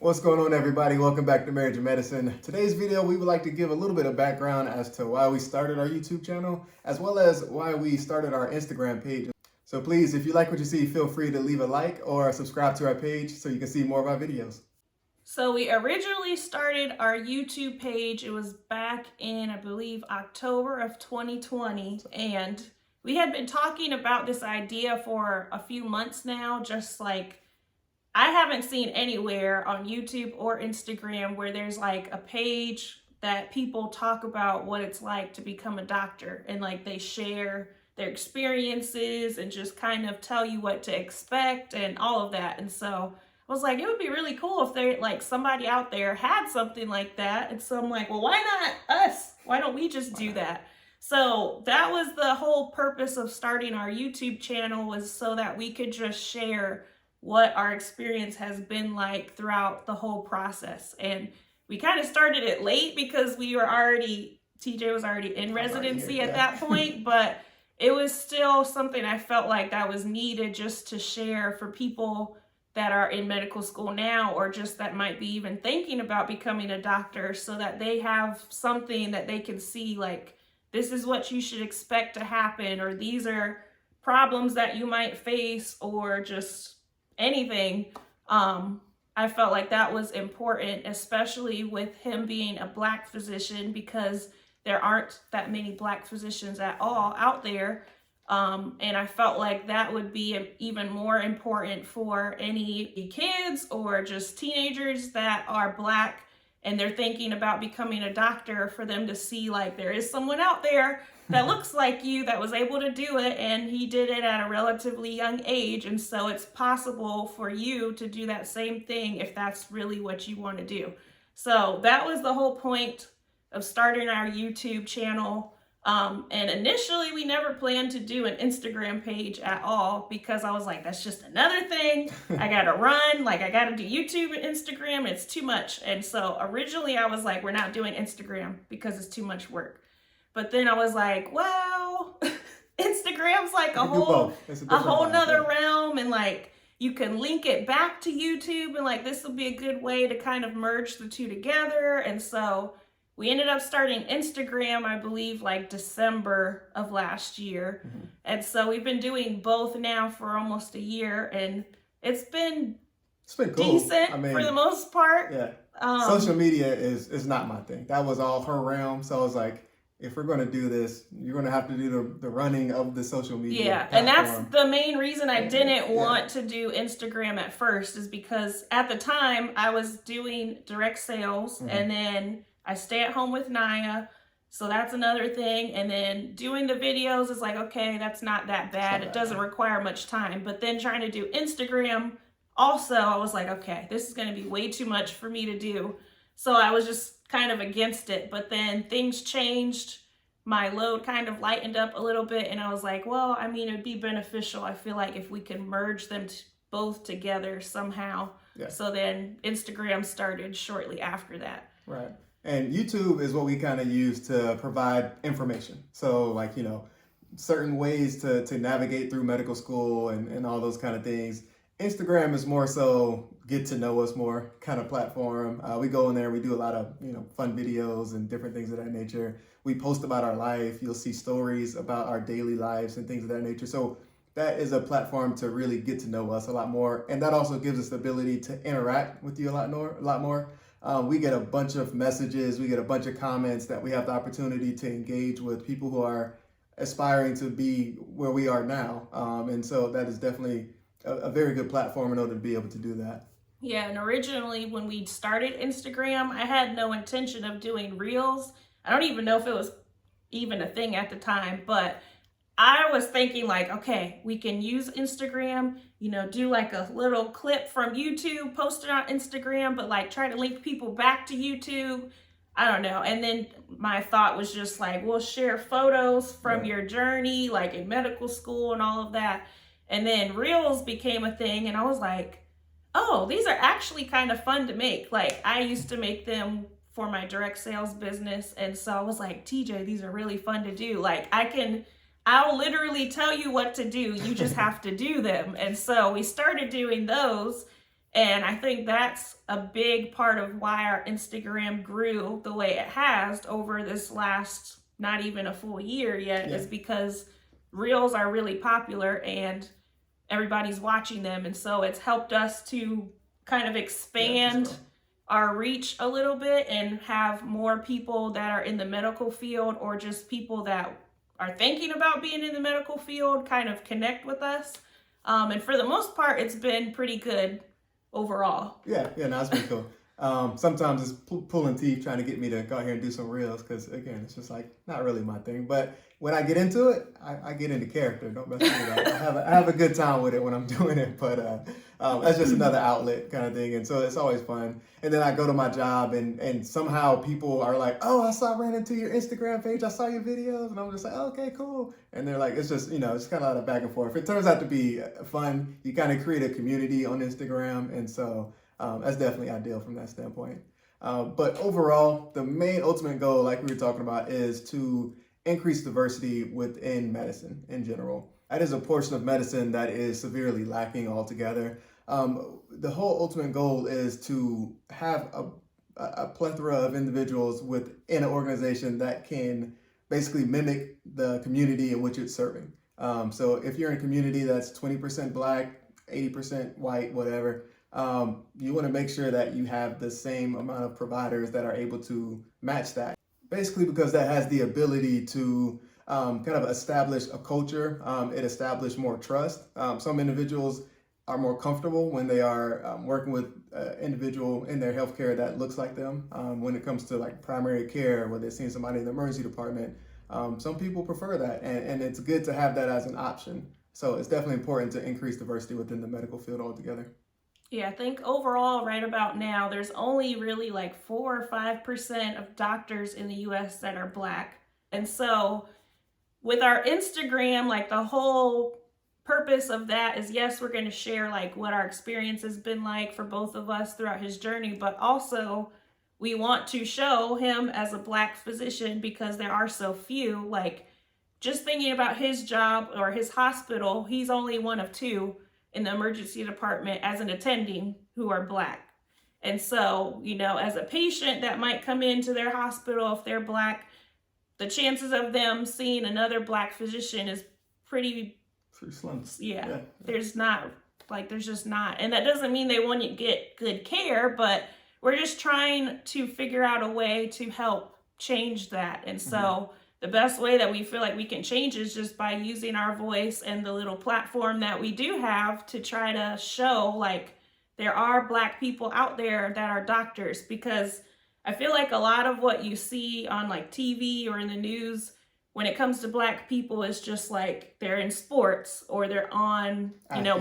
What's going on, everybody? Welcome back to Marriage and Medicine. Today's video, we would like to give a little bit of background as to why we started our YouTube channel, as well as why we started our Instagram page. So please, if you like what you see, feel free to leave a like or subscribe to our page so you can see more of our videos. So we originally started our YouTube page. It was back in, I believe, October of 2020. And we had been talking about this idea for a few months now, just like I haven't seen anywhere on YouTube or Instagram where there's like a page that people talk about what it's like to become a doctor, and like they share their experiences and just kind of tell you what to expect and all of that. And so I was like, it would be really cool if there, like, somebody out there had something like that. And so I'm like, well, why not us? Why don't we just do that? So that was the whole purpose of starting our YouTube channel, was so that we could just share what our experience has been like throughout the whole process. And we kind of started it late because we were already, TJ was already in residency at that point, but it was still something I felt like that was needed just to share for people that are in medical school now, or just that might be even thinking about becoming a doctor, so that they have something that they can see, like, this is what you should expect to happen, or these are problems that you might face, or just anything. I felt like that was important, especially with him being a Black physician, because there aren't that many Black physicians at all out there. And I felt like that would be even more important for any kids or just teenagers that are Black and they're thinking about becoming a doctor, for them to see, like, there is someone out there that looks like you that was able to do it, and he did it at a relatively young age. And so it's possible for you to do that same thing if that's really what you want to do. So that was the whole point of starting our YouTube channel. And initially we never planned to do an Instagram page at all, because I was like, that's just another thing I gotta run. Like, I gotta do YouTube and Instagram. It's too much. And so originally I was like, we're not doing Instagram because it's too much work. But then I was like, well, Instagram's like a whole nother realm, and like you can link it back to YouTube, and like this will be a good way to kind of merge the two together. And so we ended up starting Instagram, I believe, like December of last year. Mm-hmm. And so we've been doing both now for almost a year, and it's been cool. Decent, for the most part. Yeah. Social media is not my thing. That was all her realm. So I was like, if we're going to do this, you're going to have to do the running of the social media. Yeah, platform. And that's the main reason I didn't want to do Instagram at first, is because at the time I was doing direct sales, mm-hmm. and then I stay at home with Naya, so that's another thing. And then doing the videos is like, okay, that's not that bad. It doesn't require much time. But then trying to do Instagram also, I was like, okay, this is going to be way too much for me to do. So I was just kind of against it. But then things changed. My load kind of lightened up a little bit. And I was like, well, I mean, it'd be beneficial, I feel like, if we can merge them both together somehow. Yeah. So then Instagram started shortly after that. Right. And YouTube is what we kind of use to provide information. So, like, you know, certain ways to navigate through medical school and all those kind of things. Instagram is more so get to know us more kind of platform. We go in there, we do a lot of, you know, fun videos and different things of that nature. We post about our life. You'll see stories about our daily lives and things of that nature. So that is a platform to really get to know us a lot more. And that also gives us the ability to interact with you a lot more. We get a bunch of messages, we get a bunch of comments that we have the opportunity to engage with people who are aspiring to be where we are now. And so that is definitely a very good platform in order to be able to do that. Yeah, and originally when we started Instagram, I had no intention of doing Reels. I don't even know if it was even a thing at the time, but I was thinking like, okay, we can use Instagram, you know, do like a little clip from YouTube, post it on Instagram, but like try to link people back to YouTube. I don't know. And then my thought was just like, we'll share photos from your journey, like in medical school and all of that. And then Reels became a thing, and I was like, oh, these are actually kind of fun to make. Like, I used to make them for my direct sales business. And so I was like, TJ, these are really fun to do. Like, I'll literally tell you what to do. You just have to do them. And so we started doing those. And I think that's a big part of why our Instagram grew the way it has over this last, not even a full year yet, is because Reels are really popular and everybody's watching them. And so it's helped us to kind of expand our reach a little bit and have more people that are in the medical field or just people that are thinking about being in the medical field kind of connect with us. And for the most part, it's been pretty good overall. Yeah, no, that's pretty cool. Sometimes it's pulling teeth trying to get me to go out here and do some reels because, again, it's just like not really my thing. But when I get into it, I get into character. Don't mess with me. I have a good time with it when I'm doing it. But that's just another outlet kind of thing. And so it's always fun. And then I go to my job and somehow people are like, oh, I ran into your Instagram page. I saw your videos. And I'm just like, oh, okay, cool. And they're like, it's just, it's kind of a lot of back and forth. It turns out to be fun. You kind of create a community on Instagram. And so that's definitely ideal from that standpoint. But overall, the main ultimate goal, like we were talking about, is to increase diversity within medicine in general. That is a portion of medicine that is severely lacking altogether. The whole ultimate goal is to have a plethora of individuals within an organization that can basically mimic the community in which it's serving. So if you're in a community that's 20% Black, 80% white, whatever, you want to make sure that you have the same amount of providers that are able to match that. Basically, because that has the ability to kind of establish a culture. It establishes more trust. Some individuals are more comfortable when they are working with an individual in their healthcare that looks like them. When it comes to like primary care, where they're seeing somebody in the emergency department, some people prefer that, and it's good to have that as an option. So it's definitely important to increase diversity within the medical field altogether. Yeah, I think overall, right about now, there's only really like 4 or 5% of doctors in the US that are Black. And so with our Instagram, like the whole purpose of that is, yes, we're going to share like what our experience has been like for both of us throughout his journey, but also we want to show him as a Black physician because there are so few. Like just thinking about his job or his hospital, he's only one of 2 in the emergency department as an attending who are Black. And so, as a patient that might come into their hospital, if they're Black, the chances of them seeing another Black physician is pretty slim. Yeah. There's just not. And that doesn't mean they wouldn't get good care, but we're just trying to figure out a way to help change that. And so the best way that we feel like we can change is just by using our voice and the little platform that we do have to try to show like there are Black people out there that are doctors, because I feel like a lot of what you see on like TV or in the news when it comes to Black people is just like they're in sports or they're on,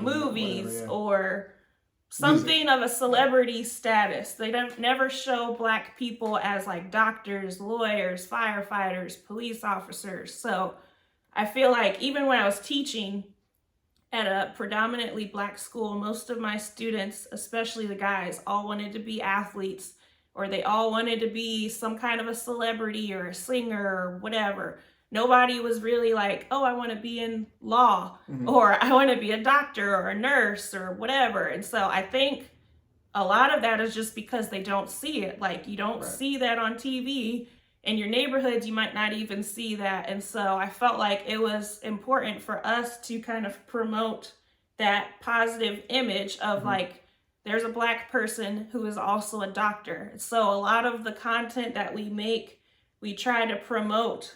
movies, whatever, or something of a celebrity status. They never show Black people as like doctors, lawyers, firefighters, police officers. So I feel like even when I was teaching at a predominantly Black school, most of my students, especially the guys, all wanted to be athletes, or they all wanted to be some kind of a celebrity or a singer or whatever. Nobody was really like, oh, I want to be in law, or I want to be a doctor or a nurse or whatever. And so I think a lot of that is just because they don't see it. Like you don't see that on TV. In your neighborhoods, you might not even see that. And so I felt like it was important for us to kind of promote that positive image of like, there's a Black person who is also a doctor. So a lot of the content that we make, we try to promote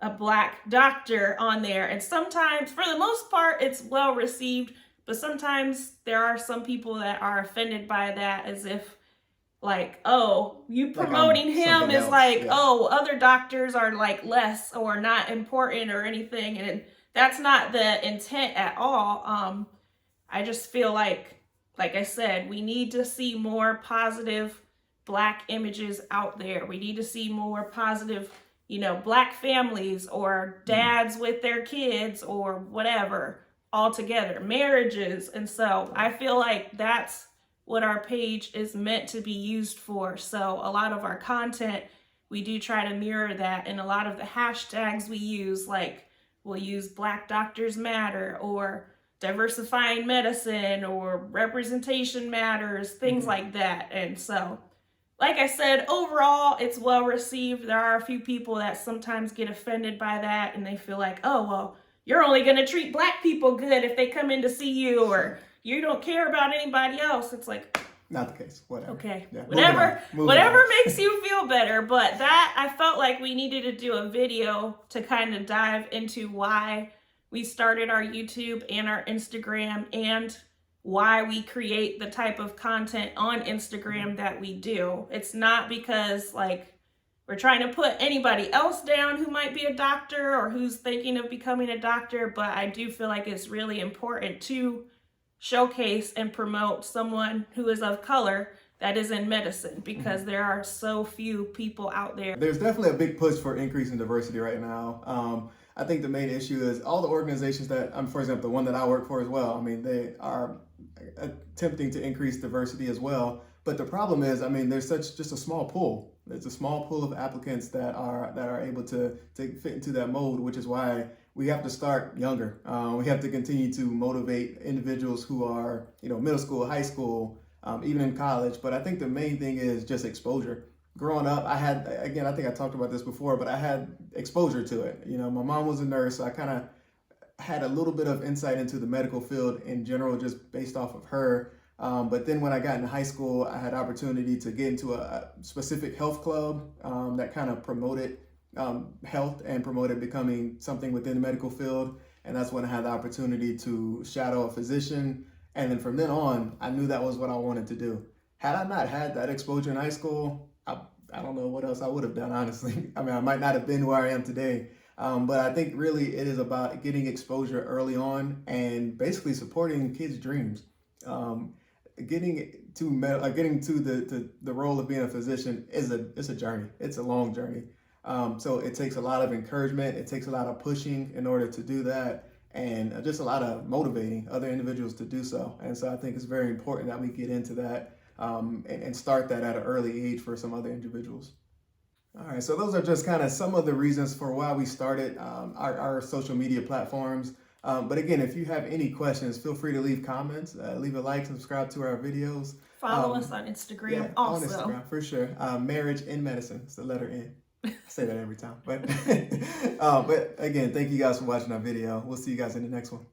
a Black doctor on there. And sometimes, for the most part, it's well received, but sometimes there are some people that are offended by that, as if like, oh, you promoting him is like, oh, other doctors are like less or not important or anything. And that's not the intent at all. I just feel like I said, we need to see more positive Black images out there. We need to see more positive, Black families or dads with their kids or whatever all together, marriages. And so I feel like that's what our page is meant to be used for. So a lot of our content, we do try to mirror that. And a lot of the hashtags we use, like we'll use Black Doctors Matter or diversifying medicine or representation matters, things like that. And so, like I said, overall, it's well received. There are a few people that sometimes get offended by that and they feel like, oh, well, you're only going to treat Black people good if they come in to see you, or you don't care about anybody else. It's like, not the case. Whatever. Okay. Yeah, Whatever makes you feel better. But that, I felt like we needed to do a video to kind of dive into why we started our YouTube and our Instagram, and why we create the type of content on Instagram that we do. It's not because like we're trying to put anybody else down who might be a doctor or who's thinking of becoming a doctor, but I do feel like it's really important to showcase and promote someone who is of color that is in medicine, because there are so few people out there. There's definitely a big push for increasing diversity right now. I think the main issue is all the organizations that, for example, the one that I work for as well, I mean, they are attempting to increase diversity as well. But the problem is, I mean, there's just a small pool. There's a small pool of applicants that are able to fit into that mold, which is why we have to start younger. We have to continue to motivate individuals who are, middle school, high school, even in college. But I think the main thing is just exposure. Growing up, I had, again, I think I talked about this before, but I had exposure to it. My mom was a nurse, so I kind of had a little bit of insight into the medical field in general, just based off of her. But then when I got into high school, I had opportunity to get into a specific health club that kind of promoted health and promoted becoming something within the medical field. And that's when I had the opportunity to shadow a physician. And then from then on, I knew that was what I wanted to do. Had I not had that exposure in high school, I don't know what else I would have done, honestly. I mean, I might not have been where I am today. But I think really it is about getting exposure early on and basically supporting kids' dreams. Getting to the role of being a physician is a journey. It's a long journey. So it takes a lot of encouragement. It takes a lot of pushing in order to do that, and just a lot of motivating other individuals to do so. And so I think it's very important that we get into that and start that at an early age for some other individuals. All right, so those are just kind of some of the reasons for why we started our social media platforms. But again, if you have any questions, feel free to leave comments, leave a like, subscribe to our videos. Follow us on Instagram also. On Instagram, for sure. Marriage in Medicine. It's the letter N. I say that every time. But again, thank you guys for watching our video. We'll see you guys in the next one.